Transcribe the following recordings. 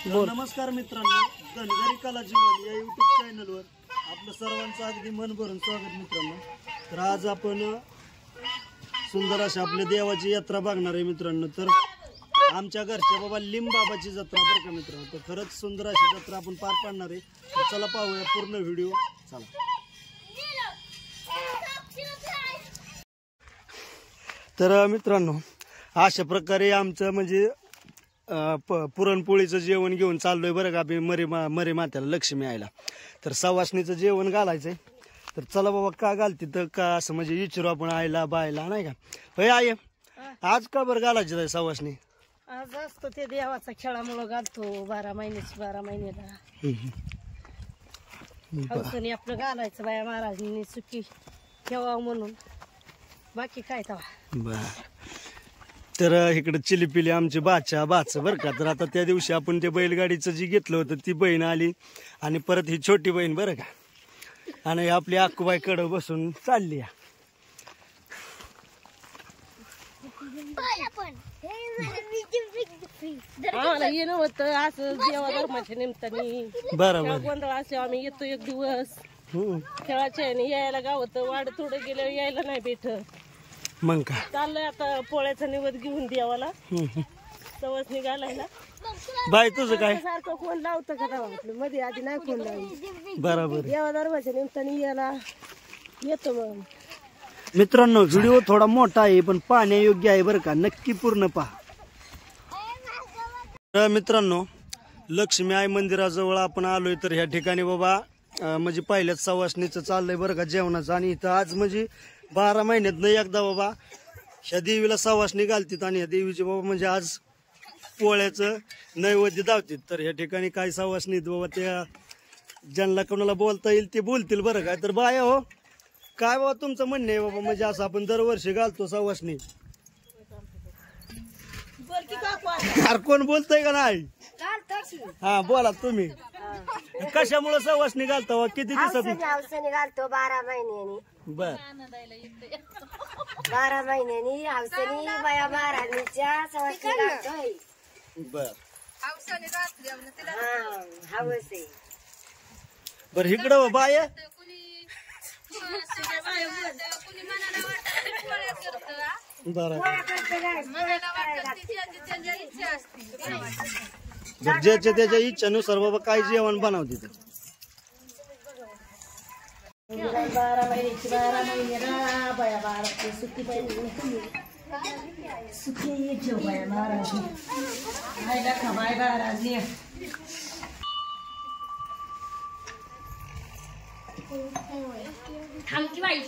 नमस्कार मित्रांनो, धनगरी कला जीवन या यूट्यूब चॅनलवर आपलं सर्वांचं अगदी मन भरून स्वागत मित्रांनो। तर आज आपण सुंदर अशा आपल्या देवाची यात्रा बघणार आहे मित्रांनो। तर आमच्या घरच्या बाबा लिंबाबाची जत्रा बरं का मित्रांनो। तर खरंच सुंदर अशी जत्रा आपण पार पाडणार आहे। तर चला पाहूया पूर्ण व्हिडिओ, चला। तर मित्रांनो अशा प्रकारे आमचं म्हणजे पुरणपोळीचं जेवण घेऊन चाललोय बरं का आम्ही मरी मात्याला लक्ष्मी आईला। तर सवासणीचं जेवण घालायचंय। तर चला बाबा का घालते तर का असं म्हणजे विचारू आपण आईला बायला नाही का। होय आई, आज का बरं घालायचं आहे सवासणी? आज असतो ते देवाचा खेळामुळे घालतो 12 महिन्याची 12 महिन्याला हौसनी आपलं घालायचं बाया महाराजांनी सुखी ठेवावं म्हणून, बाकी काय तवा। बर, तर इकडे चिलीपिली आमची बाच बरं का। तर आता त्या दिवशी आपण ते बैलगाडीचं जी घेतलं होतं ती बहीण आली आणि परत ही छोटी बहीण बरं का, आणि आपली अक्कूबाई कडे बसून चालली। आम्हाला येणं होतं असं देवा धर्माच्या निमित्ताने बरोबर गोंधळ असल्यावर आम्ही येतो एक दिवस खेळाच्या ह्याने यायला गावत वाढ थोडं गेल्यावर यायला नाही भेटत। मग का चाललंय आता पोळ्याचा निवद घेऊन देवाला सवासणी घालायला। बाय तुझं काय सारखं कोण लावतं का तेव्हा आपलं मध्ये आधी नाही कोण लावलं। बरोबर देवा धर्माच्या निमित्ताने यायला येतो। मग मित्रांनो व्हिडिओ थोडा मोठा आहे पण पाहण्यायोग्य आहे बरं का, नक्की पूर्ण पहा। तर मित्रांनो लक्ष्मी आई मंदिराजवळ आपण आलोय। तर ह्या ठिकाणी बाबा म्हणजे पहिल्याच सवासणीचं चाललंय बरं का जेवणाचं। आणि इथं आज म्हणजे 12 महिन्यात एकदा बाबा ह्या देवीला सवासणी घालतात आणि ह्या देवीचे बाबा म्हणजे आज पोळ्याचं नैवेद्य दावतात। तर ह्या ठिकाणी काय सवासणी बाबा त्या ज्यांना कोणाला बोलता येईल ते बोलतील बरं का। तर बाया हो, काय बाबा तुमचं म्हणणं आहे बाबा, म्हणजे असं आपण दरवर्षी घालतो सवासणी, अरे कोण बोलतय का नाही? हा बोला तुम्ही, कशामुळे सवासणी घालतो? किती दिवसात घालतो? 12 महिन्यांनी। बर 12 महिन्यांनी हौसनी बाया महाराणीच्या सवासणी घालतोय। बर हवस आहे। बर इकडं बाय ज्याच्या त्याच्या इच्छेनुसार बाबा काय जेवण बनवते ते। 12 महिन्याची 12 महिन्याला बाया बाळाची सुखी सुखी जेव बाया महाराज आयला खबाय महाराज थांबकी बाई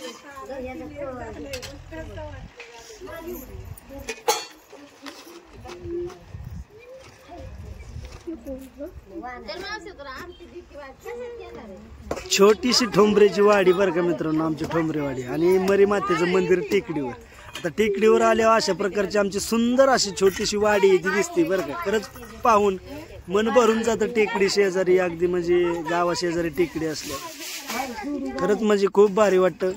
छोटीशी ठोंबरेची वाडी बरं का मित्रांनो, आमची ठोंबरेवाडी आणि मरी मातेचं मंदिर टेकडीवर। आता टेकडीवर आल्यावर अशा प्रकारची आमची सुंदर अशी छोटीशी वाडी ती दिसते बरं का। खरंच पाहून मन भरून जातं। टेकडी शेजारी अगदी म्हणजे गावा शेजारी टेकडी असल्या खरंच म्हणजे खूप भारी वाटतं।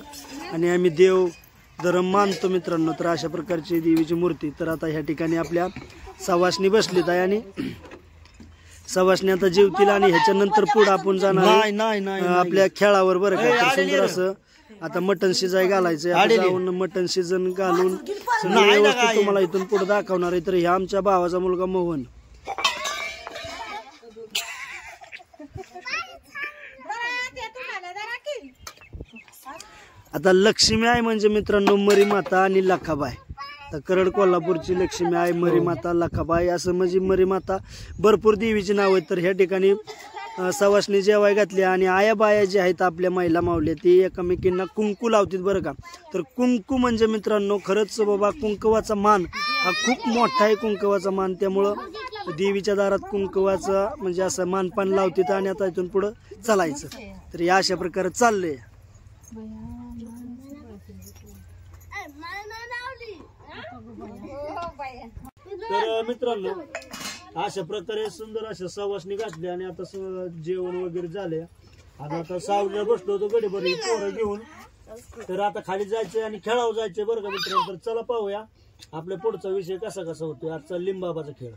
आणि आम्ही देव धर्म मानतो मित्रांनो। तर अशा प्रकारची देवीची मूर्ती। तर आता ह्या ठिकाणी आपल्या सवासणी बसलीत आहे आणि सवासणी आता जेवतील आणि ह्याच्यानंतर पुढे आपण जाणार आपल्या खेळावर बरं का। सुंदर असं आता मटण शिजाय घालायचं, जाऊन मटण शिजन घालून तुम्हाला इथून पुढे दाखवणार आहे। तर ह्या आमच्या भावाचा मुलगा मोहन। आता लक्ष्मी आई म्हणजे मित्रांनो मरी माता आणि लखाबाई। तर करड कोल्हापूरची लक्ष्मी आई, मरी माता, लखाबाई असं म्हणजे मरी माता भरपूर देवीची नाव आहेत। तर ह्या ठिकाणी सवासणी जेवाय घातली आणि आया बाया जे आहेत आपल्या महिला मावल्या ती एकमेकींना कुंकू लावतात बरं का। तर कुंकू म्हणजे मित्रांनो खरंच बाबा कुंकवाचा मान हा खूप मोठा आहे, कुंकवाचा मान। त्यामुळं देवीच्या दारात कुंकवाचा म्हणजे असं मानपान लावतात आणि आता इथून पुढं चालायचं। तर या अशा प्रकारे चाललंय। तर मित्रांनो अशा प्रकारे सुंदर अशा सवासणी घातली आणि आता जेवण वगैरे झाले। आता सावलीला बसलो होतो गडीभर पोरं घेऊन। तर आता खाली जायचंय आणि खेळावं जायचंय बरं का मित्रांनो। तर चला पाहूया आपल्या पुढचा विषय कसा होतोय आजचा लिंबाबाचा खेळ।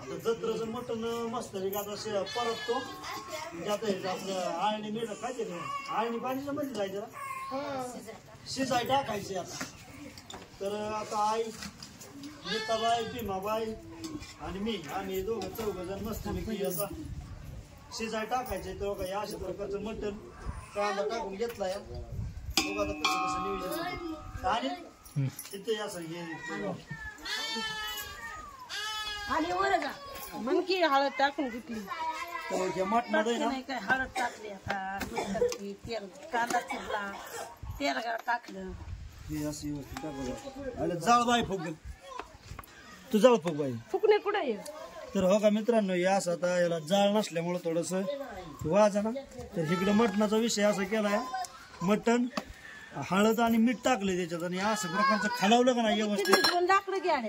आता जत्राचं मटण मस्त आता परततो म्हणजे आता हे आपलं आळणी मिळत काय ते आळणी पाणीच्या मध्ये जायचं ना शिजाय टाकायचे आता. तर आता आई नीताबाई भीमाबाई आणि मी आम्ही दोघं चौघजण मस्त पैकी असा शिजाय टाकायचे. तर बघा या अशा प्रकारचं मटण कांदा टाकून घेतलाय. बघा आता कसं कसं नियोजन आणि तिथे असं हे आणि वर जा मग की हळद टाकून घेतली. तर हे मटणात आहे ना नाही काय हळद टाकली आता तेल कांदा चिरला तेल टाकलं हे असं व्यवस्थित टाकायचं. आणि जाळ बाई फुगल तू जाळ फुग बाई फुकणे कुठे आहे. तर हो का मित्रांनो या असं आता याला जाळ नसल्यामुळं थोडस वाजा ना. तर इकडे मटणाचा विषय असा केलाय मटण हळद आणि मीठ टाकले त्याच्यात आणि असं प्रकारचं खालावलं का नाही व्यवस्थित. दोन लाकडं घ्या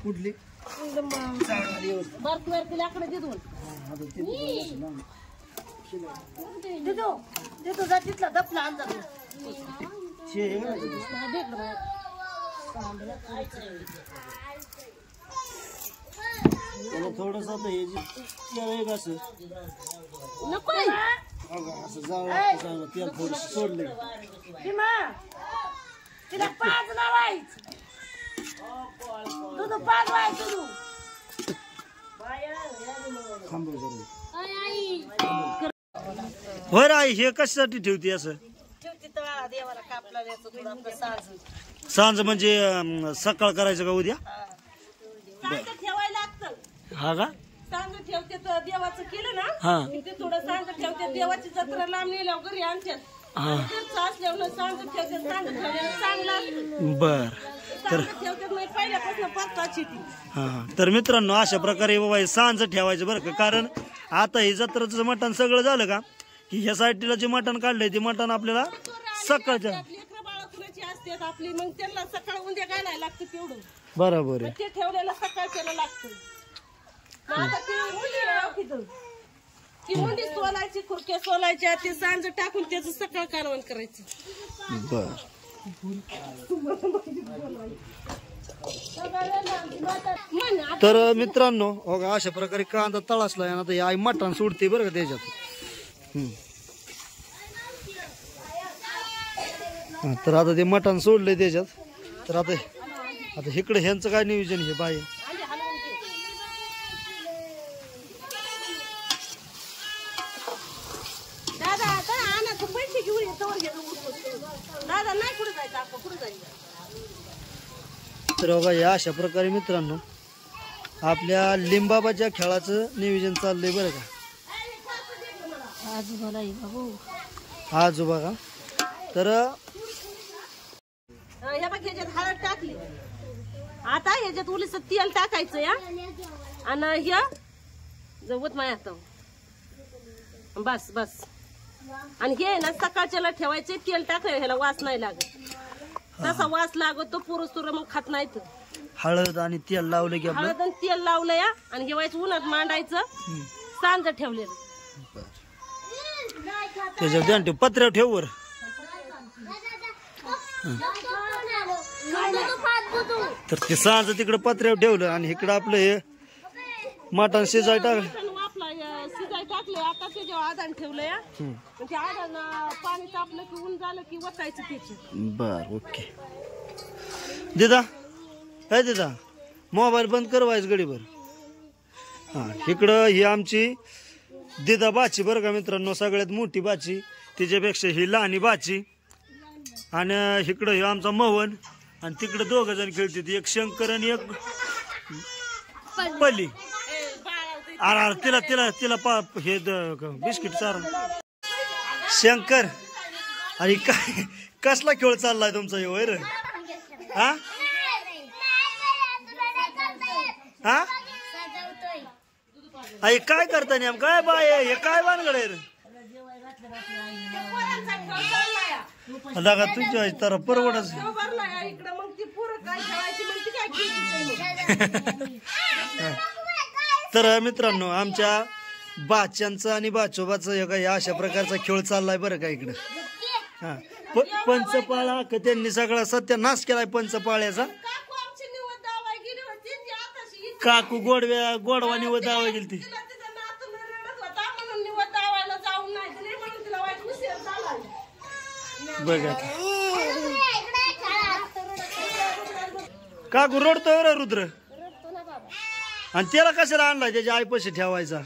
कुठली बारकी बारकी लाकडं दे दोन देतो जा तिथला दपला अंदाज त्याला थोडस आता हे जे असं नको असं जाळ तेल थोडं सोडले तिला पाच लावायचं तुझं पाच व्हायचं होय राई हे कशासाठी ठेवते असं. ठेवते तर देवाला कापला द्यायचं तुला आपलं साज सांज म्हणजे सकाळ करायचं का उद्या सांज ठेवायला लागतं. हा का सांज ठेवते तर देवाचं केलं ना हा ते थोडं सांज ठेवते देवाची जत्रा लांब नेल्यावर घरी आणतात असल्यावर सांज ठेवते सांज ठेवलेलं चांगलं असतं. बर तर ठेवतात नाही पहिल्यापासून पाचची ती. हा तर मित्रांनो अशा प्रकारे बाबा सांज ठेवायचं बरं का. कारण आता हे जत्राचं मटण सगळं झालं का की ह्या साईडला जे मटण काढलंय ते मटण आपल्याला सकाळच्या लेकरं बाळा कुणाची असतात आपली मग त्यांना सकाळ उद्या घालायला लागतं तेवढं बरोबर आहे. ते ठेवलेलं सकाळ केलं लागतं. मग आता ते मुंडी आहे तिथं. ती मुंडी सोलायची खुर्क्या सोलायच्या ते सांज टाकून त्याचं सकाळ कालवण करायचं. बर तर मित्रांनो हो का अशा प्रकारे कांदा तळासलाय आणि आता ही आई मटण सोडते बरं का त्याच्यात. तर आता ते मटण सोडलंय त्याच्यात. तर आता इकडे ह्यांचं काय नियोजन हे बाई दादा आता आणायचं पैसे घेऊन येतो दादा नाही कुठे जायचं आपण कुठे जायचं. तर बघा या अशा प्रकारे मित्रांनो आपल्या लिंबाबाच्या खेळाचं नियोजन चाललंय बरं का. आजोबा का तर ह्या बघ ह्याच्यात हळद टाकली. आता ह्याच्यात उलीच तेल टाकायचं या आणि ह्या जवत माया बस बस आणि हे ना सकाळच्याला ठेवायचे तेल टाकाय ह्याला वास नाही लागत. तसा वास लागतो पुरुष तुर मग खात नाही. हळद आणि तेल लावलं की आपलं हळद आणि तेल लावलं या आणि घेवायचं उन्हात मांडायचं सांज ठेवलेलं त्याच्यावर ध्यान ठेव पत्र्यावर ठेव वर. तर ते सांज तिकडे पत्र्यावर ठेवलं आणि इकडं आपलं हे मटण शिजाय टाकलं. शिजाय टाकले आता त्याच्यावर आदान ठेवलं या म्हणजे आदान पाणी तापलं की ऊन झालं की वतायचं त्याचे. बर ओके दिदा काय दिदा मोबाईल बंद करवायचं गडीभर. हा इकडं ही आमची दिदा बाची बरं का मित्रांनो सगळ्यात मोठी बाची तिच्यापेक्षा ही लहानी बाची आणि इकडं हे आमचा मोहन आणि तिकडे दोघ जण खेळते एक शंकर आणि एक पल्ली. अरे तिला तिला तिला हे बिस्किट चार शंकर आणि काय कसला खेळ चाललाय तुमचा हे वैर हा हा आई काय करता नेम काय बाय हे काय भानगड आहे लागा तुझ्या तर परवडच. तर मित्रांनो आमच्या बाच्यांचा आणि बाचोबाचा या अशा प्रकारचा खेळ चाललाय बरं का इकडं. हा पंचपाळा त्यांनी सगळा सत्यानाश केलाय पंचपाळ्याचा. काकू गोडवा निवड दावा गेली ती तिला तिचा नातू रडत होता म्हणून निवड दावायला जाऊन नाही तर नाही म्हणून तिला वाईट उशीर झाला. बघा काकू रडतोय रे रुद्र आणि त्याला कशाला आणलाय त्याच्या आई पैसे ठेवायचा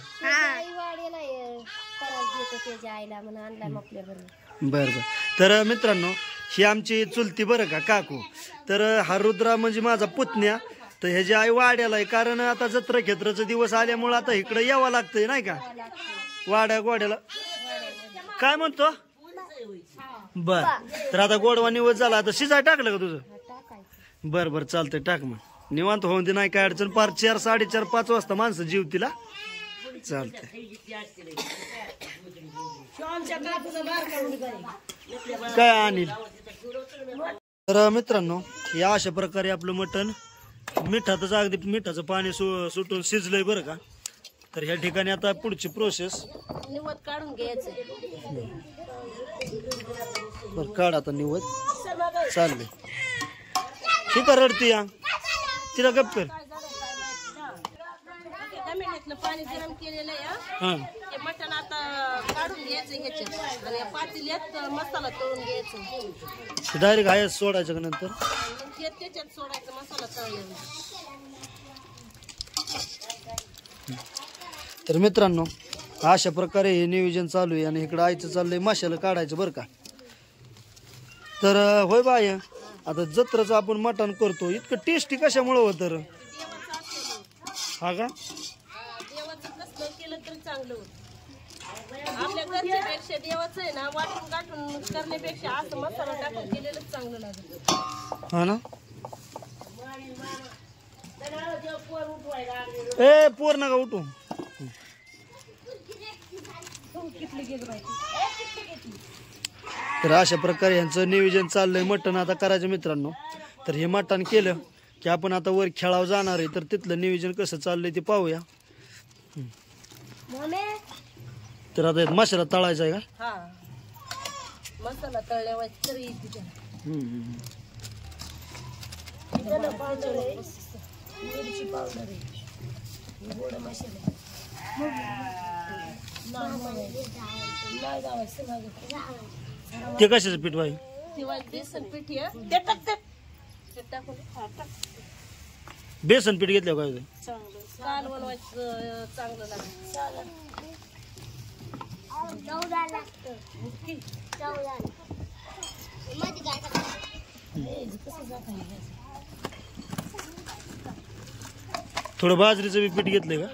बर बर. तर मित्रांनो ही आमची चुलती बरं का काकू. तर हा रुद्रा म्हणजे माझा पुतण्या. तर ह्याची आई वाड्याला आहे कारण आता जत्रा क्षेत्राचा दिवस आल्यामुळे आता इकडे यावं लागतंय नाही का वाड्याला काय म्हणतो बर. तर आता गोडवा निवड झाला आता शिजाय टाकलं का तुझं बर बर चालतंय टाक मग निवांत होऊन दे नाही काय अडचण. 4 4:30 5 वाजता माणसं जीव तिला चालतंय. काय आणील. तर मित्रांनो या अशा प्रकारे आपलं मटण मिठातच अगदी मिठाचं पाणी सुटून शिजलंय बरं का. तर ह्या ठिकाणी आता पुढची प्रोसेस निवड काढून घ्यायचं. बर काढ आता निवड चालले. ठीक आहे रडती या तिला गप कर. जमिनीतलं पाणी गरम केलेलं आहे. हा ते मटण आता काढून घ्यायचं ह्याच्यात आणि पातेल्यात मसाला तळून घ्यायचा. डायरेक्ट आहे सोडायचं का नंतर हे त्याच्यात सोडायचा मसाला तळलेला. तर मित्रांनो अशा प्रकारे हे नियोजन चालू आहे आणि इकडं आईचं चाललंय माशाला काढायचं बरं का. तर होय बाय आता जत्राचं आपण मटण करतो इतकं टेस्टी कशामुळं होतं रे हा का. देवाचं कसलं केलं तरी चांगलं होतं. आपल्या घरच्यापेक्षा देवाचं आहे ना वाटून गाठून करण्यापेक्षा असं मसाला टाकून केलेलंच चांगलं लागतं. हा ना. ए पोर नका उठू. तर अशा प्रकारे यांचं नियोजन चाललंय मटण आता करायचं मित्रांनो. तर हे मटण केलं की आपण आता वर खेळावर जाणार आहे तर तिथलं नियोजन कसं चाललंय ते पाहूया. तर आता मसाला तळायचा आहे का. हा मसाला तळल्यावर तरी येते. मिरची पावडर आहे गोड मसाला ते कशाचं पीठ बाई बेसन पीठ ते टाकून बेसन पीठ घेतलं काय चांगलं काल बनवायचं चांगलं लागतं. थोडं बाजरीचं बी पीठ घेतलंय का.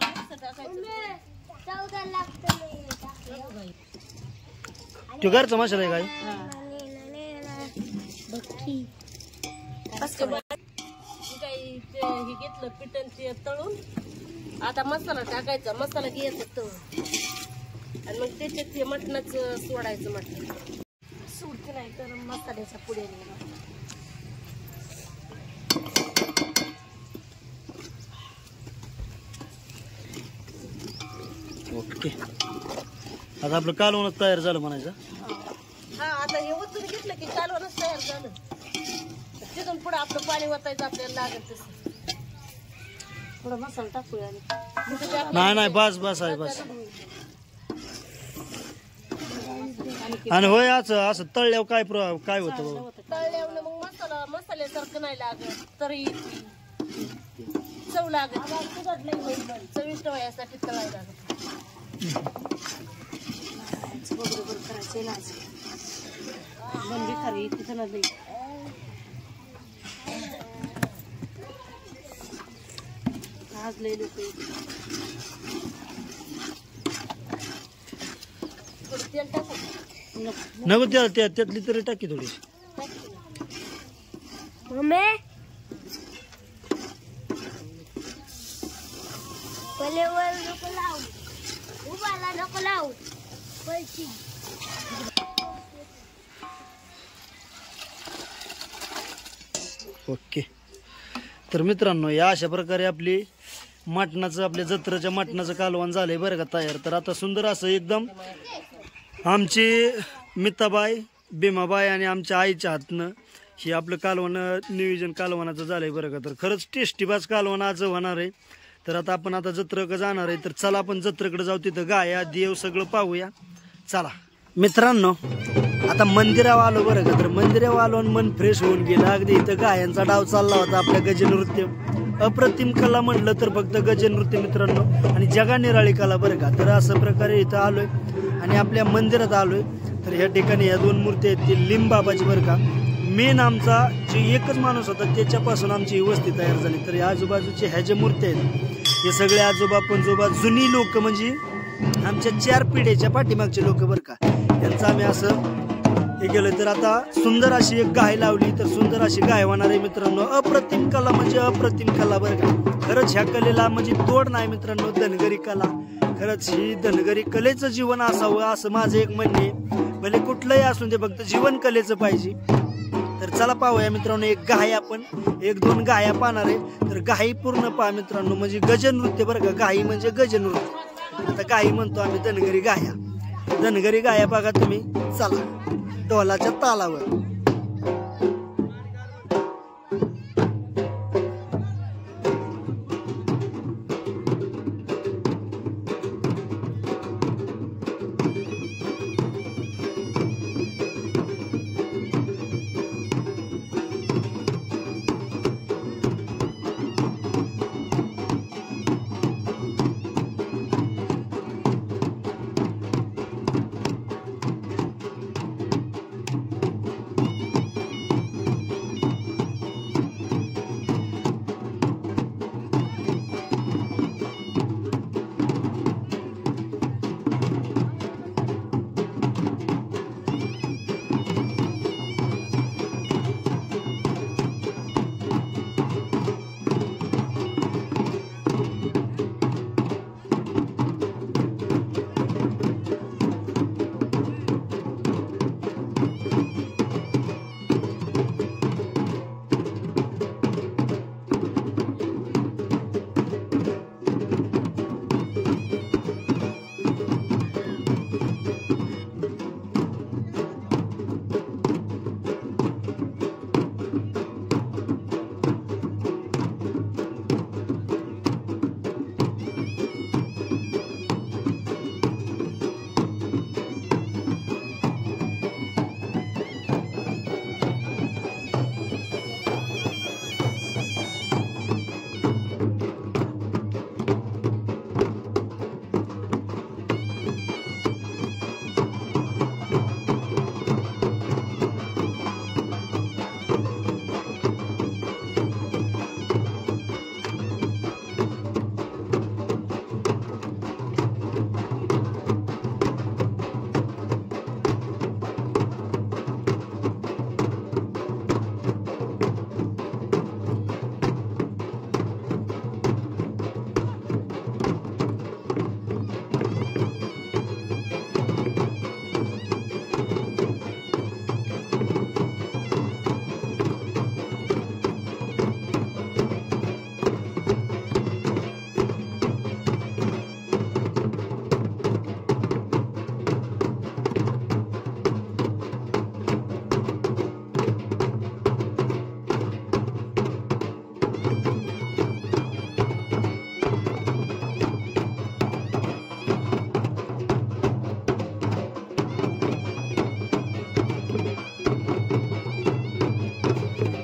तो घरचा मसाला आहे काय हे घेतलं पिठन ते तळून आता मसाला टाकायचा. मसाला घ्यायचा तळून आणि मग त्याच्यात ते मटणाच सोडायचं. मटण सोडते नाही तर मसाल्याच्या पुढे ओके. आता आपलं कालवणच तयार झालं म्हणायचं. हा आता हे ओतून घेतलं की कालवणच तयार झालं. तिथून पुढे आपलं पाणी ओतायचं आपल्याला लागत तसं. थोडं मसाला टाकूया नाही नाही बस बस आहे बस. आणि होय असं तळल्यावर काय होतं बाबा. तळल्यावर मग मसाल्यासारखं नाही लागत तरी चव लागत. चविष्ट व्हायसाठी तळायला लागत. बरोबर करायचे ना बंदी खरी तिथं ना आज लय लोक तेल टाकू नको त्यातली तरी टाकी थोडीशी. नको लावू ओके. तर मित्रांनो या अशा प्रकारे आपली मटणाचं आपल्या जत्रेच्या मटणाचं कालवण झालंय बरं का तयार. तर आता सुंदर असं एकदम आमची मिताबाई भीमाबाई आणि आमच्या आईच्या हातनं हे आपलं कालवण नियोजन कालवणाचं झालंय बरं का. तर खरंच टेस्टी बाज कालवण आज होणार आहे. तर आता आपण आता जत्रेकडे जाणार आहे, तर चला आपण जत्रेकडे जाऊ, तिथं गाया देव सगळं पाहूया. चला मित्रांनो, आता मंदिरावर आलो बरं का. तर मंदिरावर आलो आणि मन फ्रेश होऊन गेलं. अगदी इथं गायांचा डाव चालला होता, आपल्या गजनृत्य अप्रतिम कला म्हटलं तर फक्त गजनृत्य मित्रांनो, आणि जगा निराळी कला बरं का. तर अशा प्रकारे इथं आलोय आणि आपल्या मंदिरात आलोय. तर ह्या ठिकाणी ह्या 2 मूर्ती आहेत, ती लिंबाबाची बरं का. मेन आमचा जे एकच माणूस होता त्याच्यापासून आमची ही वस्ती तयार झाली. तर या आजूबाजूचे ह्या ज्या मूर्त्या आहेत हे सगळे आजोबा पणजोबा जुनी लोक, म्हणजे आमच्या 4 पिढ्याच्या पाठीमागचे लोक बरं का. यांचं आम्ही असं हे केलं. तर आता सुंदर अशी एक गाय लावली, तर सुंदर अशी गाय होणार आहे मित्रांनो. अप्रतिम कला म्हणजे अप्रतिम कला बरं का. खरंच ह्या कलेला म्हणजे तोड नाही मित्रांनो. धनगरी कला, खरंच ही धनगरी कलेचं जीवन असावं असं माझं एक म्हणणे. भले कुठलंही असून ते फक्त जीवन कलेचं पाहिजे. तर चला पाहूया मित्रांनो, एक गाय आपण 1-2 गाया पाहणार आहे. तर गाई पूर्ण पहा मित्रांनो, म्हणजे गजनृत्य बरं का. गाई म्हणजे गजनृत्य. आता गाई म्हणतो आम्ही धनगरी गाया. धनगरी गाया बघा तुम्ही. चला ढोलाच्या तालावर.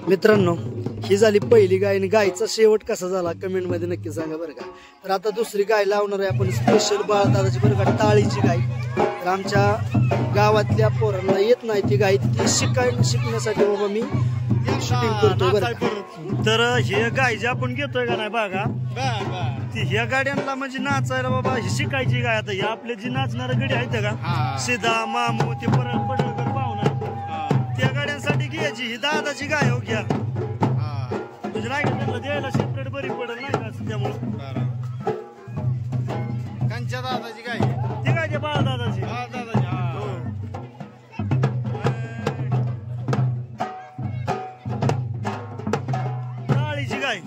मित्रांनो, ही झाली पहिली गाय आणि गायचा शेवट कसा झाला कमेंट मध्ये नक्की सांगा बरं का. तर आता दुसरी गाय लावणार आहे आपण, स्पेशल बाळदादाची बरं का, टाळीची गाय. तर आमच्या गावातल्या पोरांना येत नाही ती गाय, ती शिकण्यासाठी बाबा मी शूटिंग करतो बरं का. तर हे गाय जे आपण घेतोय का नाही बघा, ती ह्या गाड्यांना म्हणजे नाचायला बाबा ही शिकायची गाय. आता ह्या आपले जी नाचणारे गडी आहेत का, सिदा मामू ते पडळकर पाहुणा, त्या गाड्यांसाठी घ्यायची ही दादाची गाय हो घ्या. म्हणजे नाही का त्यांना द्यायला सेपरेट बरी पडेल नाही का, त्यामुळं कंच्या दादाची गाय, ती काय ते बाळ दादाची. टाळीची गाय.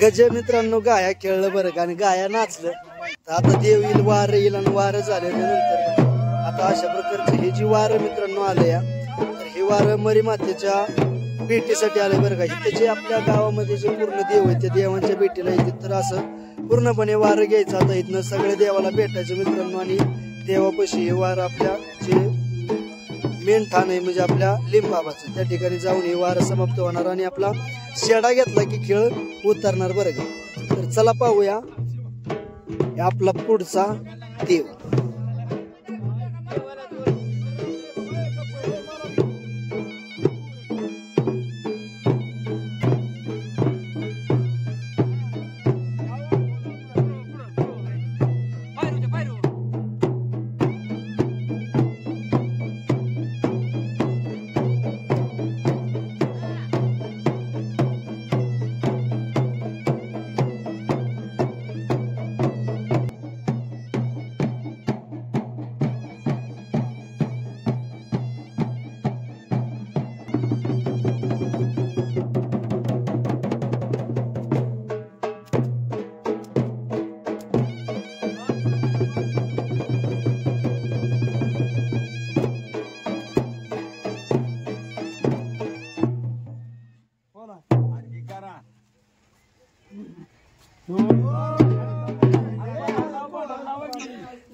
गज मित्रांनो गाया खेळलं बरं का आणि गाया नाचलं. तर आता देव येईल, वारं येईल आणि वारं झाल्यानंतर आता अशा प्रकारचे हे जी वारं मित्रांनो आले या, तर हे वारं मरी मातेच्या भेटीसाठी आले बरं का. इथे जे आपल्या गावामध्ये जे पूर्ण देव आहेत त्या देवांच्या भेटीला येते. तर असं पूर्णपणे वारं घ्यायचं. आता इथनं सगळ्या देवाला भेटायचं मित्रांनो आणि देवापाशी हे वारं आपल्या जे मेन ठाण आहे म्हणजे आपल्या लिंबाबाचं त्या ठिकाणी जाऊन हे वारं समाप्त होणार आणि आपला शेडा घेतला की खेळ उतरणार बरं का. तर चला पाहूया आपला पुढचा देव.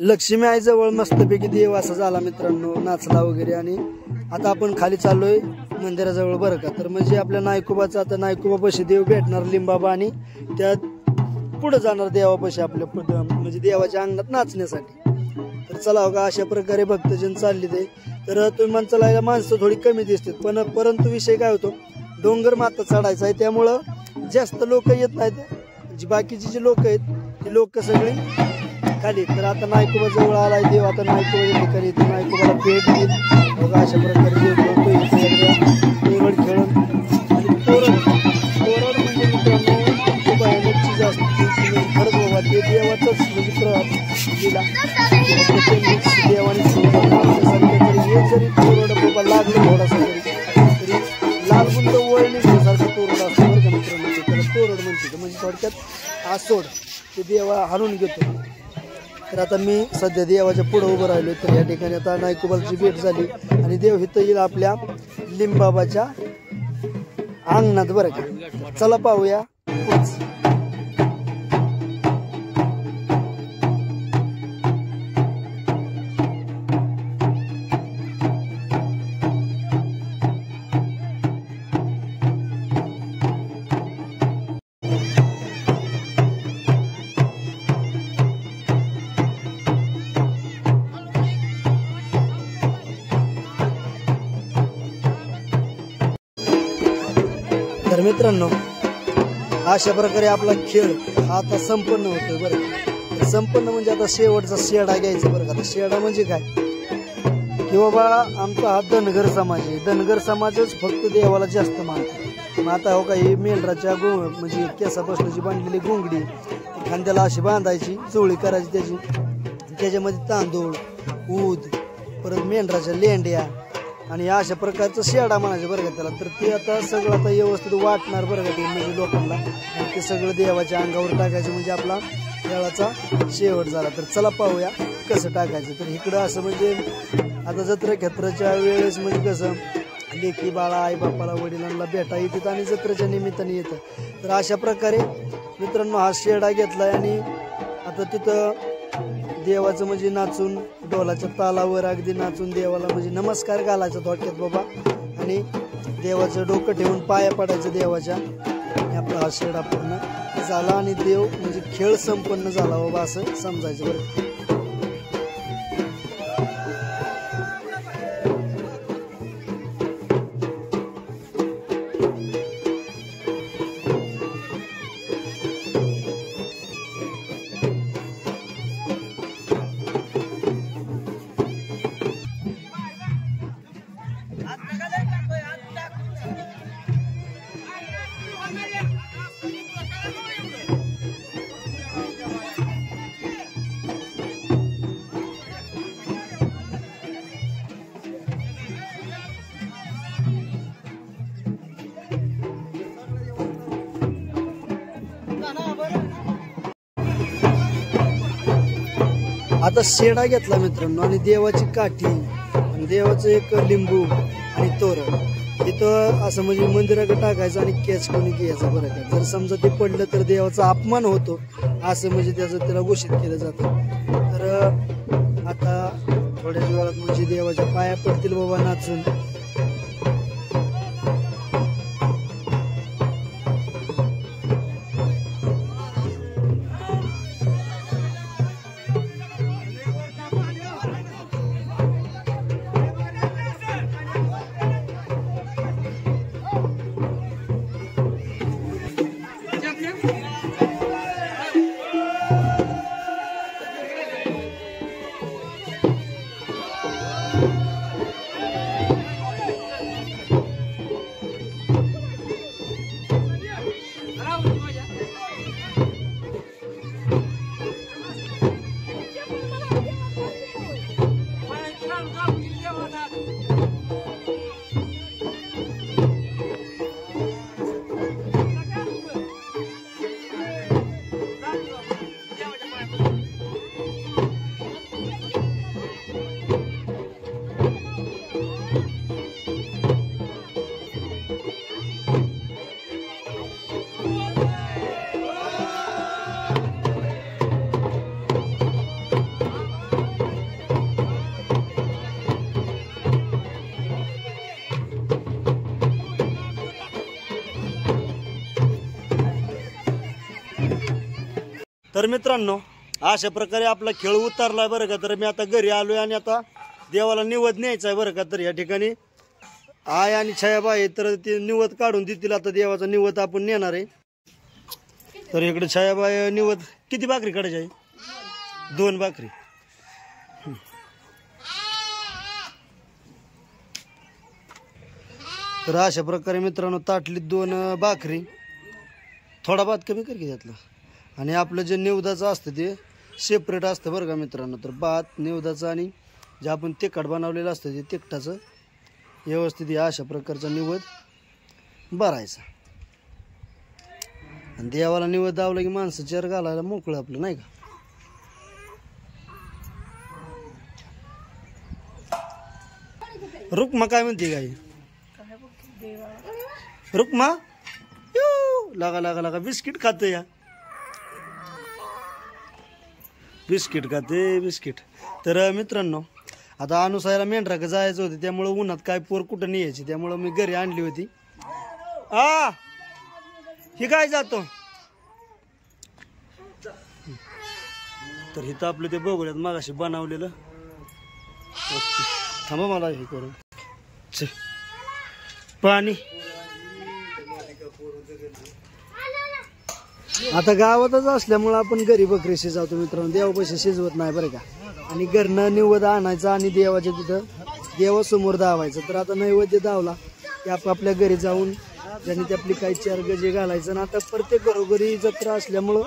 लक्ष्मी आई जवळ मस्तपैकी देव असा झाला मित्रांनो, नाचला वगैरे. आणि आता आपण खाली चाललोय मंदिराजवळ बरं का. तर म्हणजे आपल्या नायकोबाचा आता नायकोबापाशी देव भेटणार लिंबाबा आणि त्या पुढे जाणार देवापाशी आपल्या म्हणजे देवाच्या अंगणात नाचण्यासाठी. तर चला बघा अशा प्रकारे भक्तजन चालले ते. तर तुम्ही म्हणता माणसं थोडी कमी दिसतात परंतु विषय काय होतो, डोंगर माता चढायचा आहे त्यामुळं जास्त लोक येत नाहीत. जी बाकीची जी लोक आहेत ती लोक सगळी खाली. तर आता नायकोबा जवळ आलाय देव. आता नायकोबाच्या ठिकाणी येतो, नायकोबाला भेट देईल बघा. अशा प्रकारे देव तोरण खेळून आणि तोरण म्हणजे मित्रांनो भयानक चीज असते. खरंच बाबा ते देवाचाच म्हणजे दिला देवाने तरी हे जरी तोरण बाबा लागलं थोडासा तरी लालबुंद वळ निघण्यासारखं तोरण असतं बरं का मित्रांनो. त्याला तोरण म्हणते म्हणजे थोडक्यात आसोड ते देवा हाणून घेतो. तर आता मी सध्या देवाच्या पुढे उभं राहिलो. तर या ठिकाणी आता नायकोबाची भेट झाली आणि देव इथं येईल आपल्या लिंबाबाच्या अंगणात बरं का. चला पाहूया. तर मित्रांनो अशा प्रकारे आपला खेळ हा आता संपन्न होतोय बरं का. संपन्न म्हणजे आता शेवटचा शेडा घ्यायचा बरं का. शेडा म्हणजे काय की बाबा आमचा हा धनगर समाज आहे. धनगर समाजच फक्त देवाला जास्त मानतो. मग आता हो का ही मेंढराच्या म्हणजे केसापासून जी बांधलेली घोंगडी खांद्याला अशी बांधायची, चोळी करायची त्याची, त्याच्यामध्ये तांदूळ, ऊद, परत मेंढराच्या लेंड्या आणि अशा प्रकारचं शेडा म्हणायचं बरं का त्याला. तर ते आता सगळं आता व्यवस्थित वाटणार बरं का ते म्हणजे लोकांना. आणि ते सगळं देवाच्या अंगावर टाकायचं म्हणजे आपला खेळाचा शेवट झाला. तर चला पाहूया कसं टाकायचं. तर इकडं असं म्हणजे आता जत्रा खेत्राच्या वेळेस म्हणजे कसं लेकी बाळा आई बापाला वडिलांना भेटा येतात आणि जत्रेच्या निमित्ताने येतं. तर अशा प्रकारे मित्रांनो हा शेडा घेतलाय आणि आता तिथं देवाचं म्हणजे नाचून ढोलाच्या तालावर अगदी नाचून देवाला म्हणजे नमस्कार घालायचा थोडक्यात बाबा. आणि देवाचं डोकं ठेवून पाया पडायचं देवाच्या. आणि आपला हा शेडा पूर्ण झाला आणि देव म्हणजे खेळ संपन्न झाला बाबा असं समजायचं बरं. आता शेडा घेतला मित्रांनो आणि देवाची काठी आणि देवाचं एक लिंबू आणि तोरण इथं असं म्हणजे मंदिराकडे टाकायचं आणि कॅच कोणी घ्यायचं बरं का. जर समजा ते पडलं तर देवाचा अपमान होतो असं म्हणजे त्याला घोषित केलं जातं. तर आता थोड्याच वेळात म्हणजे देवाच्या पाया पडतील बाबा नाचून. तर मित्रांनो अशा प्रकारे आपला खेळ उतरलाय बरं का. तर मी आता घरी आलोय आणि आता देवाला निवद न्यायचा आहे बरं का. तर या ठिकाणी आय आणि छायाबाई तर ते निवद काढून देतील. आता देवाचा निवद आपण नेणार आहे. तर इकडे छायाबाई निवद किती भाकरी काढायची आहे? 2 भाकरी. तर अशा प्रकारे मित्रांनो ताटलीत 2 भाकरी, थोडा भात कमी कर की त्यातला. आणि आपलं जे निवदाचं असतं ते सेपरेट असतं बरं का मित्रांनो. तर भात निवदाचं आणि जे आपण तिखट बनवलेलं असतं ते तिखटाचं व्यवस्थित या अशा प्रकारचा निवद भरायचा. आणि देवाला निवद दावला की माणसं चेर घालायला मोकळं आपलं नाही का. रुक्मा काय म्हणते गाई? रुक्मा लागा लागा लागा बिस्किट खाते या, बिस्किट खाते बिस्किट. तर मित्रांनो आता अनुसायला मेंढराकडे जायचं होतं त्यामुळं उन्हात काय पोर कुठं नाही यायची त्यामुळं मी घरी आणली होती. ही काय जातो. तर इथं आपलं ते बघूयात मागाशी बनवलेलं. थांबा मला हे करून पाणी. आता गावातच असल्यामुळं आपण घरी बकरी शिजवतो मित्रांनो. देवापाशी शिजवत नाही बरं का. आणि घरनं निवद आणायचा आणि देवाच्या तिथं देवासमोर दावायचं. तर आता नैवेद्य दावला की आपापल्या घरी जाऊन ज्यांनी ते आपली काही 4 गजे घालायचं. आणि आता प्रत्येक घरोघरी जत्रा असल्यामुळं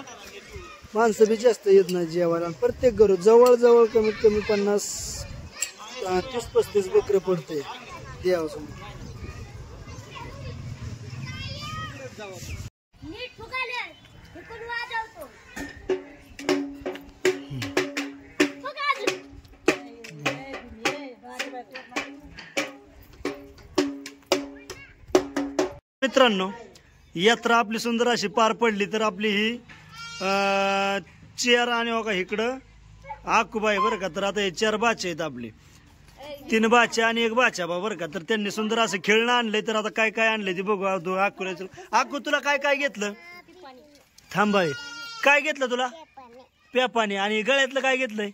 माणसं बी जास्त येत नाही जेवायला. प्रत्येक घरो जवळजवळ कमीत कमी 30-35 बकरं पडते देवासमोर. मित्रांनो यात्रा आपली सुंदर अशी पार पडली. तर आपली ही चेअर आणि बघा इकडं आकुबाई बरं का. तर आता हे 4 बाचे आहेत आपले, 3 बाचे आणि 1 बाचा बरं का. तर त्यांनी सुंदर असं खेळणं आणलंय. तर आता काय काय आणलंय ते बघू. आकू तुला काय काय घेतलं? थांबाय काय घेतलं तुला? पेपाणी. आणि गळ्यातलं काय घेतलंय?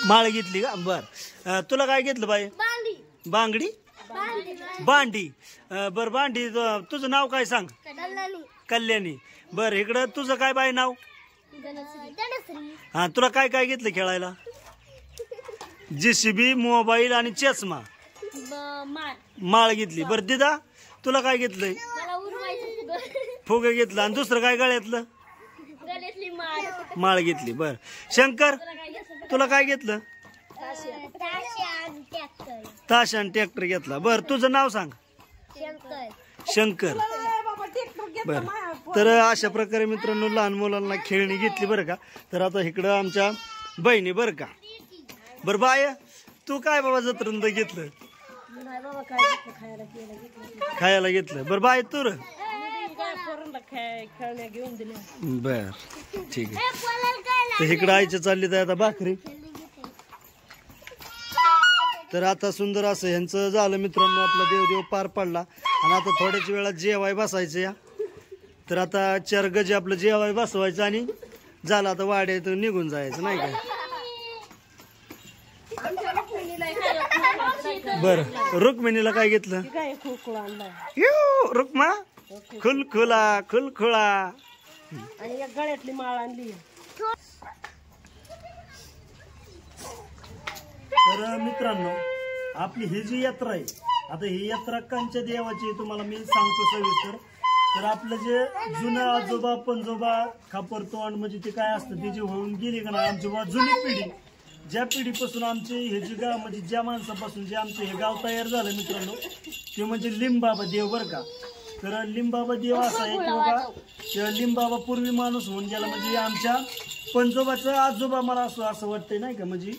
माळ घेतली का? बर. तुला काय घेतलं बाई? बांगडी बांडी. बर बांडी. तुझं नाव काय सांग? कल्याणी. बर इकडं तुझं काय बाई नाव? हा तुला काय काय घेतलं खेळायला? JCB, मोबाईल आणि चष्मा, माळ घेतली. बर दिदा तुला काय घेतलंय? फुगे घेतलं. आणि दुसरं काय गळ्यातलं? माळ घेतली. बर शंकर तुला काय घेतलं? ताश आणि ट्रॅक्टर घेतला. बर तुझं नाव सांग? शंकर. बर तर अशा प्रकारे मित्रांनो लहान मुलांना खेळणी घेतली बरं का. तर आता इकडं आमच्या बहिणी बरं का. बरं बाय तू काय बाबा जत्रेंद घेतलं? खायला घेतलं. बरं बाय तू र? बर ठीक आहे. तर इकडं आईच्या चालली तर आता भाकरी. तर आता सुंदर असं ह्यांचं झालं मित्रांनो. आपला देवदेव पार पडला आणि आता थोड्याच वेळात जेवाय बसायचं या. तर आता 4 गजे आपलं जेवाय बसवायचं आणि झालं आता वाड्यातून निघून जायचं नाही का. बर रुक्मिणीला काय घेतलं? रुक्मा खुलखुला खुलखुळा आणि एक गळ्यातली माळ आणली. तर मित्रांनो आपली ही जी यात्रा आहे आता ही यात्रा कांच्या देवाची तुम्हाला मी सांगतो सविस्तर. तर आपलं जे जुनं आजोबा पंजोबा खापरतोंड म्हणजे ते काय असतं ते जे होऊन गेली का नाही आमची जुनी पिढी ज्या पिढीपासून आमचे हे जे गाव म्हणजे ज्या माणसापासून जे आमचे हे गाव तयार झालं मित्रांनो ते म्हणजे लिंबाबा देव बरं का. तर लिंबाबा देव असा आहे की बाबा लिंबाबा पूर्वी माणूस होऊन गेला म्हणजे आमच्या पंजोबाचं आजोबा मला असं वाटतंय नाही का. म्हणजे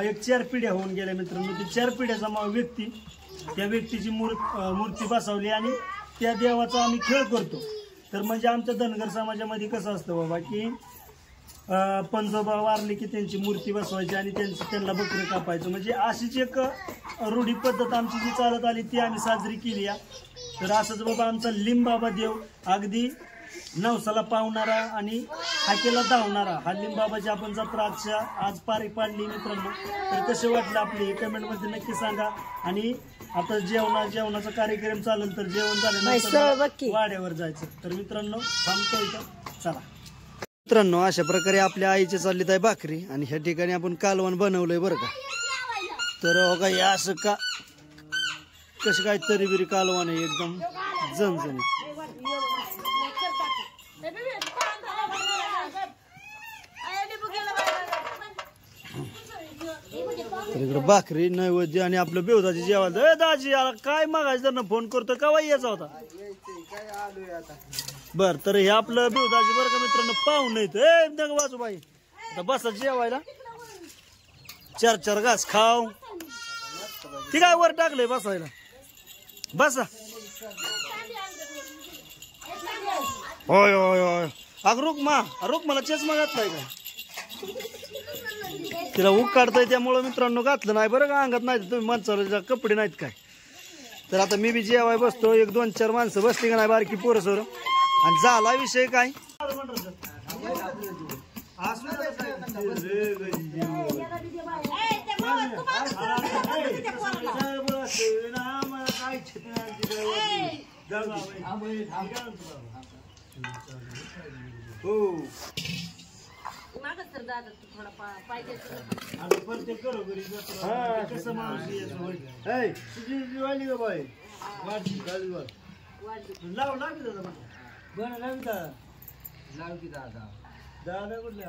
एक 4 पिढ्या होऊन गेल्या मित्रांनो. ती 4 पिढ्याचा व्यक्ती त्या व्यक्तीची मूर्ती बसवली आणि त्या देवाचा आम्ही खेळ करतो. तर म्हणजे आमच्या धनगर समाजामध्ये कसं असतं बाबा की पंजोबा वारले की त्यांची मूर्ती बसवायची आणि त्यांना बकरं कापायचं. म्हणजे अशीच एक रूढी पद्धत आमची जी चालत आली ती आम्ही साजरी केली या. तर असंच बाबा आमचा लिंबाबा देव अगदी नवसाला पावणारा आणि हाकेला धावणारा हा लिंबाबाची आपण जत्रा आज पार पाडली मित्रांनो. तर कसे वाटलं आपली कमेंटमध्ये नक्की सांगा. आणि आता जेवणाचा कार्यक्रम चालेल तर जेवण झाल्यानंतर वाड्यावर जायचं. तर मित्रांनो थांबतो इथं चला. मित्रांनो अशा प्रकारे आपल्या आईची चालली आहे भाकरी आणि ह्या ठिकाणी आपण कालवण बनवलंय बरं का. तर बघा हे असं का कसं काय तरी बिरी कालवण आहे एकदम झणझणीत. तर इकडे भाकरी नैवेद्य आणि आपलं बेवदाची जेवायला. दाजी आला काय मागायचं त्यांना फोन करतो का यायचा होता. बर तर हे आपलं बेवदाची बरं का मित्रांनो पाहून नाही वाजूबाई आता बसा जेवायला. 4 घास खाव ती काय वर टाकलंय बसायला बसा. होय होय होय अग रुक्माला चष्मा घातलाय का? तिला ऊक काढताय त्यामुळं मित्रांनो घातलं नाही बरं का अंगात नाही. तुम्ही माणसाला कपडे नाहीत काय. तर आता मी बी जेवाय बसतो. 1-2-4 माणसं बसली का नाही बारकी पोरसोर आणि झाला विषय काय. हो दादा कुठले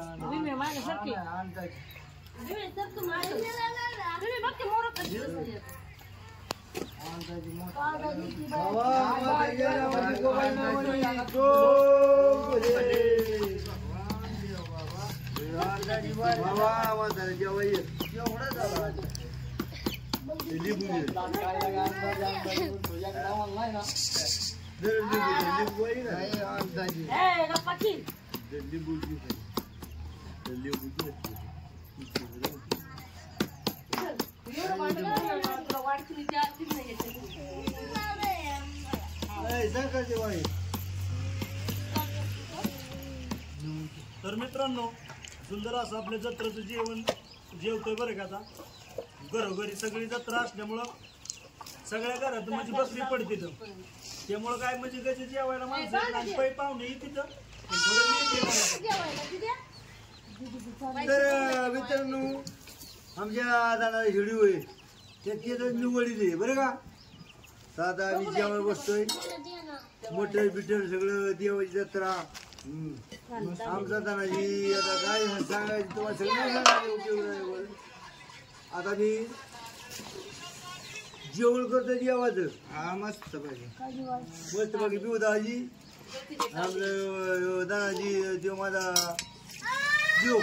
तर मित्रांनो सुंदर असं आपल्या जत्रेचं जेवण जेवतोय बरं का. आता घरोघरी सगळी जत्रा असल्यामुळं सगळ्या घरात म्हणजे बसली पडते त्यामुळं काय म्हणजे गजे जेवायला माणसं पै पाहुणे तिथं तर मित्रांनो आमच्या दादा हिडी होईल त्याची निवडी दे बरं का. तर आता आम्ही जेवायला बसतोय. मोटर बिटर सगळं देवाची जत्रा आमचा तानाजी. आता काय सांगायचं तुम्हाला सगळं सांगायचं. आता मी जेवण करतो जेवायचं. हा मस्त पाहिजे मस्त बाकी पिऊ दाजी आपलं दाजी देव माझा जीव